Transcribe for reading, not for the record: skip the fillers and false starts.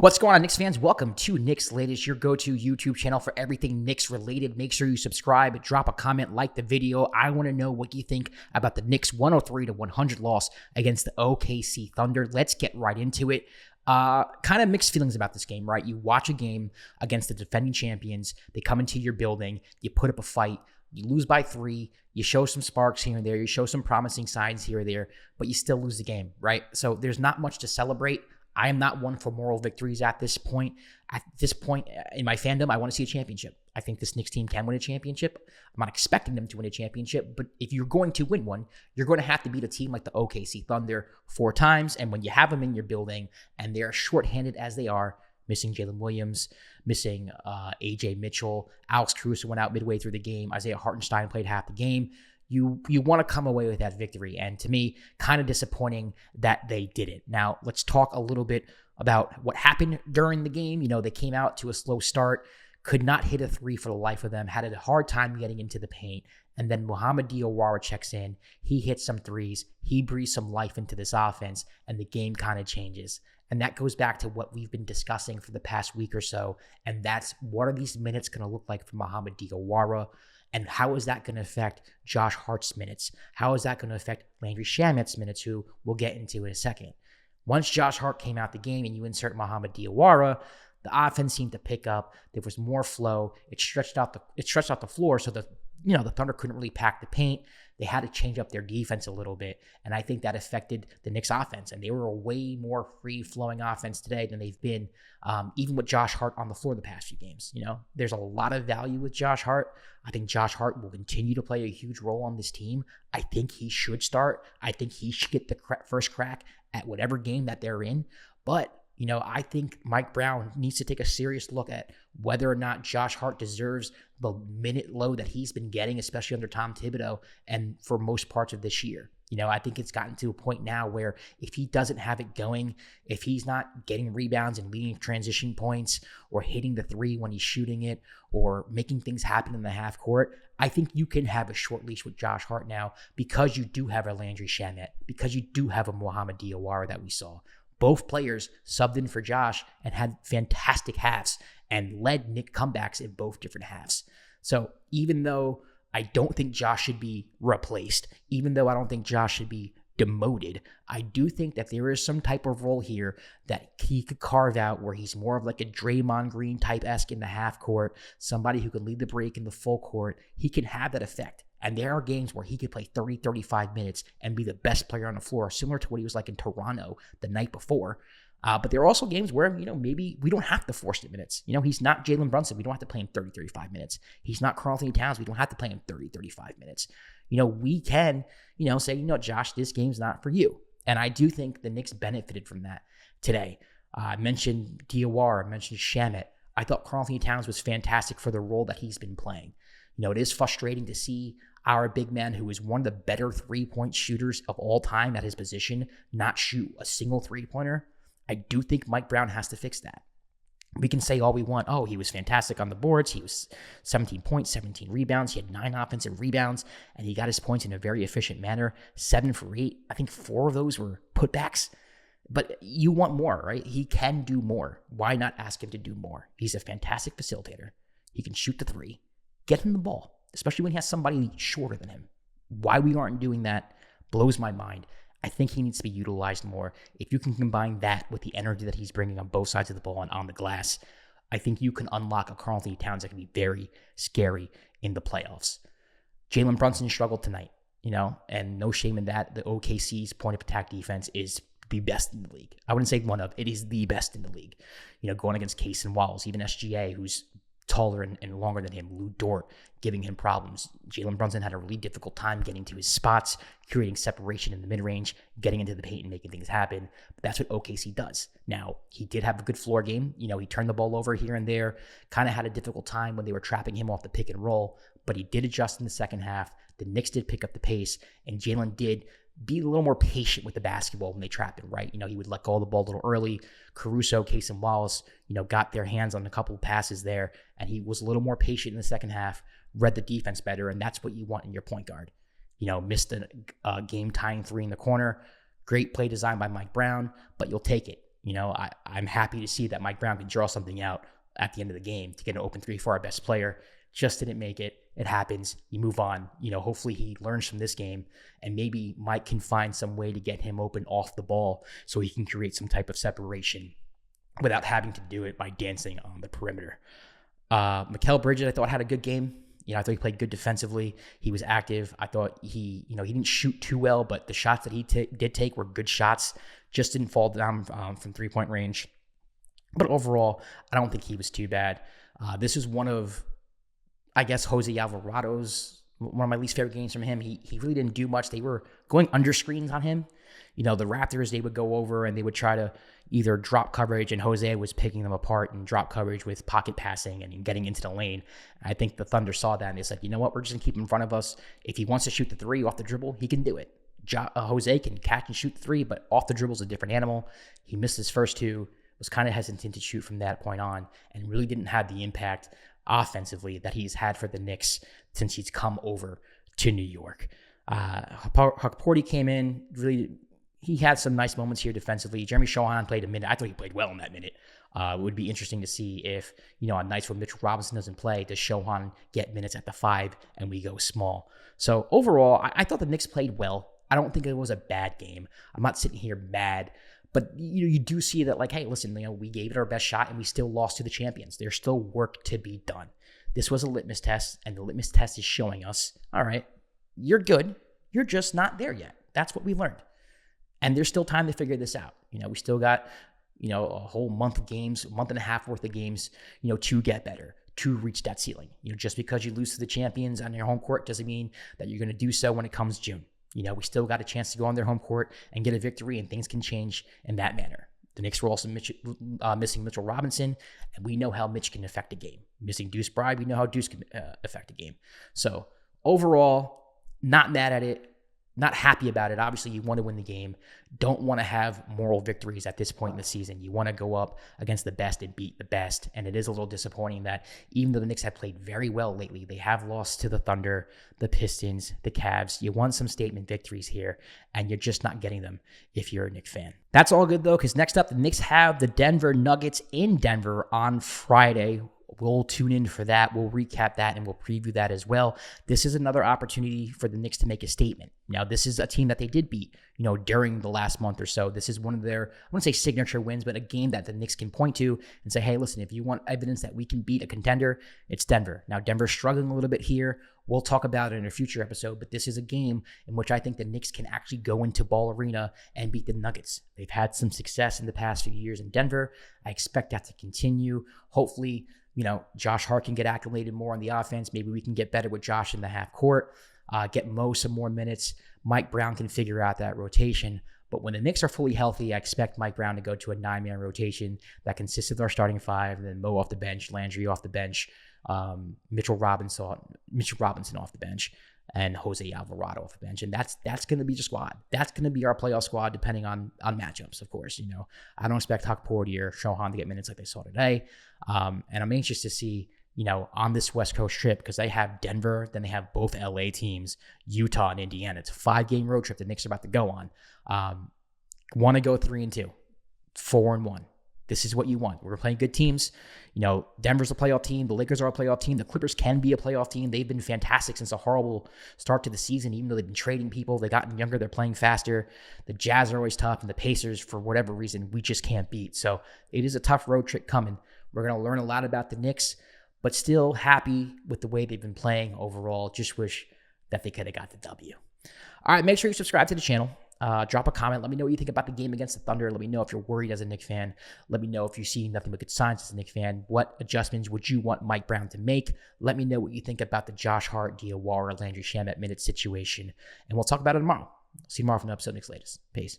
What's going on, Knicks fans? Welcome to Knicks Latest, your go-to YouTube channel for everything Knicks related. Make sure you subscribe, drop a comment, like the video. I want to know what you think about the Knicks 103-100 loss against the OKC Thunder. Let's get right into it. Kind of mixed feelings about this game, right? You watch a game against the defending champions. They come into your building. You put up a fight. You lose by 3. You show some sparks here and there. You show some promising signs here or there, but you still lose the game, right? So there's not much to celebrate. I am not one for moral victories at this point. At this point in my fandom, I want to see a championship. I think this Knicks team can win a championship. I'm not expecting them to win a championship, but if you're going to win one, you're going to have to beat a team like the OKC Thunder 4 times. And when you have them in your building and they're shorthanded as they are, missing Jalen Williams, missing AJ Mitchell, Alex Caruso went out midway through the game, Isaiah Hartenstein played half the game. You want to come away with that victory. And to me, kind of disappointing that they didn't. Now, let's talk a little bit about what happened during the game. You know, they came out to a slow start, could not hit a 3 for the life of them, had a hard time getting into the paint. And then Mohamed Diawara checks in. He hits some threes. He breathes some life into this offense, and the game kind of changes. And that goes back to what we've been discussing for the past week or so. And that's, what are these minutes going to look like for Mohamed Diawara? And how is that going to affect Josh Hart's minutes? How is that going to affect Landry Shamet's minutes, who we'll get into in a second? Once Josh Hart came out the game and you insert Mohamed Diawara, the offense seemed to pick up. There was more flow. It stretched out the floor so the Thunder couldn't really pack the paint. They had to change up their defense a little bit, and I think that affected the Knicks offense. And they were a way more free-flowing offense today than they've been, even with Josh Hart on the floor the past few games. You know, there's a lot of value with Josh Hart. I think Josh Hart will continue to play a huge role on this team. I think he should start. I think he should get the first crack at whatever game that they're in. But I think Mike Brown needs to take a serious look at whether or not Josh Hart deserves the minute load that he's been getting, especially under Tom Thibodeau and for most parts of this year. I think it's gotten to a point now where if he doesn't have it going, if he's not getting rebounds and leading transition points or hitting the 3 when he's shooting it or making things happen in the half court, I think you can have a short leash with Josh Hart now, because you do have a Landry Shamet, because you do have a Mohamed Diawara that we saw. Both players subbed in for Josh and had fantastic halves and led Knick comebacks in both different halves. So even though I don't think Josh should be replaced, even though I don't think Josh should be demoted, I do think that there is some type of role here that he could carve out where he's more of like a Draymond Green type-esque in the half court, somebody who can lead the break in the full court. He can have that effect. And there are games where he could play 30, 35 minutes and be the best player on the floor, similar to what he was like in Toronto the night before. But there are also games where, maybe we don't have to force the minutes. He's not Jalen Brunson. We don't have to play him 30, 35 minutes. He's not Karl-Anthony Towns. We don't have to play him 30, 35 minutes. We can, say, Josh, this game's not for you. And I do think the Knicks benefited from that today. I mentioned Diawara, I mentioned Shamet. I thought Karl-Anthony Towns was fantastic for the role that he's been playing. It is frustrating to see our big man, who is one of the better 3-point shooters of all time at his position, not shoot a single 3-pointer. I do think Mike Brown has to fix that. We can say all we want. Oh, he was fantastic on the boards. He was 17 points, 17 rebounds. He had 9 offensive rebounds, and he got his points in a very efficient manner. 7 for 8. I think 4 of those were putbacks. But you want more, right? He can do more. Why not ask him to do more? He's a fantastic facilitator. He can shoot the 3. Get him the ball, especially when he has somebody shorter than him. Why we aren't doing that blows my mind. I think he needs to be utilized more. If you can combine that with the energy that he's bringing on both sides of the ball and on the glass, I think you can unlock a Karl-Anthony Towns that can be very scary in the playoffs. Jalen Brunson struggled tonight, and no shame in that. The OKC's point of attack defense is the best in the league. I wouldn't say one of, it is the best in the league. Going against Case and Walls, even SGA, who's taller and longer than him, Lou Dort, giving him problems. Jalen Brunson had a really difficult time getting to his spots, creating separation in the mid-range, getting into the paint and making things happen. But that's what OKC does. Now, he did have a good floor game. He turned the ball over here and there, kind of had a difficult time when they were trapping him off the pick and roll, but he did adjust in the second half. The Knicks did pick up the pace, and Jalen did be a little more patient with the basketball when they trapped him, right? He would let go of the ball a little early. Caruso, Case, and Wallace, got their hands on a couple of passes there, and he was a little more patient in the second half, read the defense better, and that's what you want in your point guard. Missed a game-tying 3 in the corner. Great play design by Mike Brown, but you'll take it. I'm happy to see that Mike Brown can draw something out at the end of the game to get an open three for our best player. Just didn't make it. It happens. You move on. Hopefully he learns from this game, and maybe Mike can find some way to get him open off the ball so he can create some type of separation without having to do it by dancing on the perimeter. Mikal Bridges, I thought, had a good game. I thought he played good defensively. He was active. I thought he didn't shoot too well, but the shots that he did take were good shots. Just didn't fall down from three-point range. But overall, I don't think he was too bad. This is one of, I guess, Jose Alvarado's, one of my least favorite games from him. He really didn't do much. They were going under screens on him. The Raptors, they would go over and they would try to either drop coverage, and Jose was picking them apart and drop coverage with pocket passing and getting into the lane. I think the Thunder saw that and they said, you know what, we're just going to keep him in front of us. If he wants to shoot the three off the dribble, he can do it. Jose can catch and shoot the three, but off the dribble is a different animal. He missed his first two, was kind of hesitant to shoot from that point on, and really didn't have the impact offensively that he's had for the Knicks since he's come over to New York. Huckporty came in, really, he had some nice moments here defensively. Jeremy Shohan played a minute. I thought he played well in that minute. It would be interesting to see if, on nights where Mitchell Robinson doesn't play, does Shohan get minutes at the 5 and we go small. So overall, I thought the Knicks played well. I don't think it was a bad game. I'm not sitting here mad. But you do see that, like, hey, listen, we gave it our best shot and we still lost to the champions. There's still work to be done. This was a litmus test, and the litmus test is showing us, all right, you're good. You're just not there yet. That's what we learned. And there's still time to figure this out. We still got, a whole month of games, a month and a half worth of games, to get better, to reach that ceiling. Just because you lose to the champions on your home court doesn't mean that you're going to do so when it comes June. We still got a chance to go on their home court and get a victory, and things can change in that manner. The Knicks were also missing Mitchell Robinson, and we know how Mitch can affect a game. Missing Deuce Bride, we know how Deuce can affect a game. So overall, not mad at it, not happy about it. Obviously, you want to win the game. Don't want to have moral victories at this point in the season. You want to go up against the best and beat the best. And it is a little disappointing that even though the Knicks have played very well lately, they have lost to the Thunder, the Pistons, the Cavs. You won some statement victories here, and you're just not getting them if you're a Knicks fan. That's all good, though, because next up, the Knicks have the Denver Nuggets in Denver on Friday. We'll tune in for that. We'll recap that and we'll preview that as well. This is another opportunity for the Knicks to make a statement. Now, this is a team that they did beat, during the last month or so. This is one of their, I wouldn't say signature wins, but a game that the Knicks can point to and say, hey, listen, if you want evidence that we can beat a contender, it's Denver. Now, Denver's struggling a little bit here. We'll talk about it in a future episode, but this is a game in which I think the Knicks can actually go into Ball Arena and beat the Nuggets. They've had some success in the past few years in Denver. I expect that to continue. Hopefully, Josh Hart can get acclimated more on the offense. Maybe we can get better with Josh in the half court, get Mo some more minutes. Mike Brown can figure out that rotation. But when the Knicks are fully healthy, I expect Mike Brown to go to a 9-man rotation that consists of our starting 5, and then Mo off the bench, Landry off the bench, Mitchell Robinson off the bench, and Jose Alvarado off the bench. And that's going to be the squad. That's going to be our playoff squad, depending on matchups, of course. I don't expect Huckporty or Shohan to get minutes like they saw today. And I'm anxious to see, on this West Coast trip, because they have Denver, then they have both LA teams, Utah and Indiana. It's a 5-game road trip the Knicks are about to go on. Want to go 3-2, 4-1. This is what you want. We're playing good teams. Denver's a playoff team. The Lakers are a playoff team. The Clippers can be a playoff team. They've been fantastic since a horrible start to the season, even though they've been trading people. They've gotten younger. They're playing faster. The Jazz are always tough, and the Pacers, for whatever reason, we just can't beat. So it is a tough road trip coming. We're going to learn a lot about the Knicks, but still happy with the way they've been playing overall. Just wish that they could have got the W. All right, make sure you subscribe to the channel. Drop a comment. Let me know what you think about the game against the Thunder. Let me know if you're worried as a Knicks fan. Let me know if you see nothing but good signs as a Knicks fan. What adjustments would you want Mike Brown to make? Let me know what you think about the Josh Hart, Diawara, Landry Shamet minute situation. And we'll talk about it tomorrow. See you tomorrow for an episode of Knicks Latest. Peace.